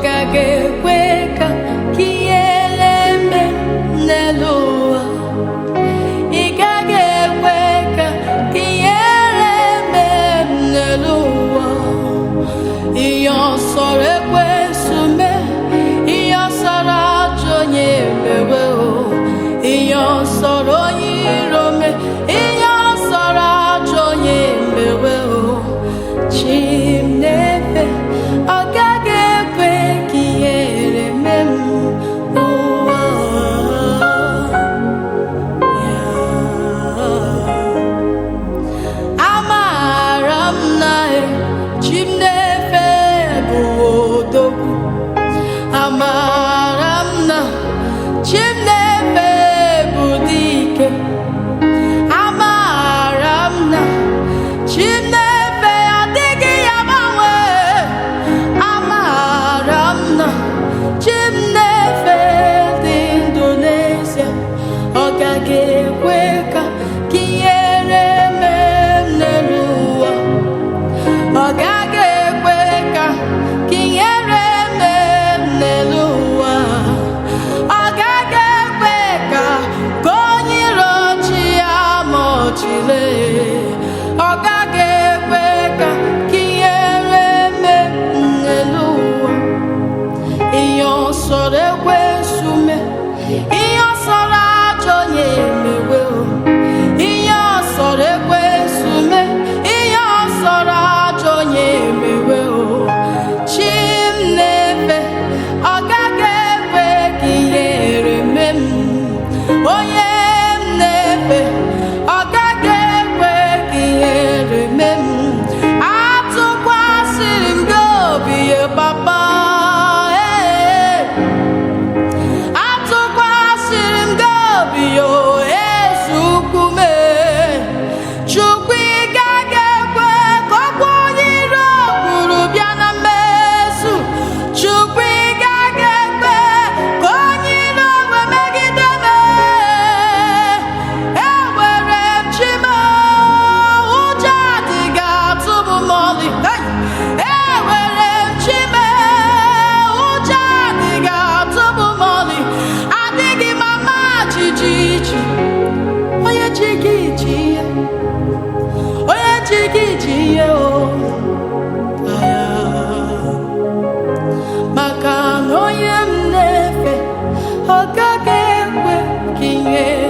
gaghị ekwe ka ihere mee n'elu ụwa. Ị gaghị ekwe ka ihere mee n'elu ụwa. Ihe ọ sọrọ ekwensu mee, ihe ọ sọrọ ajọ onye mewe o. Ihe ọ sọrọ onye iro mee, ihe ọ sọrọ ajọ onye mewe o. Chi m na-efe, ọ gaghị ekwe ka ihere mee m n'ụwa. Amaara m na chi m na-efe bụ odogwu. Amaara m na chi m na-efe bụ dike. Amaara m na chi m na-efe adịghị ya gbanwe. Amaara m na chi m na-efe dị ndụ n'ezie. Ọ gaghị ekwe ka ihere mee m n'elu ụwa. Ọ gaghị ekwe ka ihere mee m n'elu ụwa. Ọ gaghị ekwe ka onye iro chi ya ma ọchịle. Ọ gaghị ekwe ka ihere mee m n'elu ụwa. Ihe ọ sọrọ ekwensu mee, ihe ọ sọrọ ajọ onye mewe o. Ihe ọ sọrọ ekwensu mee, ihe ọ sọrọ ajọ onye mewe o. Chi m na-efe, ọ gaghị ekwe ka ihere mee m. Onye m na-efe, ọ gaghị ekwe ka ihere mee m. Atụkwasịrị m gị obi, papa. Atụkwasịrị m gị obi, eze ukwu m. Chukwu, ị gaghị ekwe ka okwu onye iro kwuru bịa na mmezu. Chukwu, ị gaghị ekwe ka onye iro wee megide m. Enwere m chi m, ụjọ adịghị atụ m m'ọlị. Enwere m chi m, ụjọ adịghị atụ m m'ọlị. Adịghị m ama jijiji. Onye chi gị ji ihe, onye chi gị ji ihe o. Maka na onye m na-efe, ọ gaghị ekwe ka ihere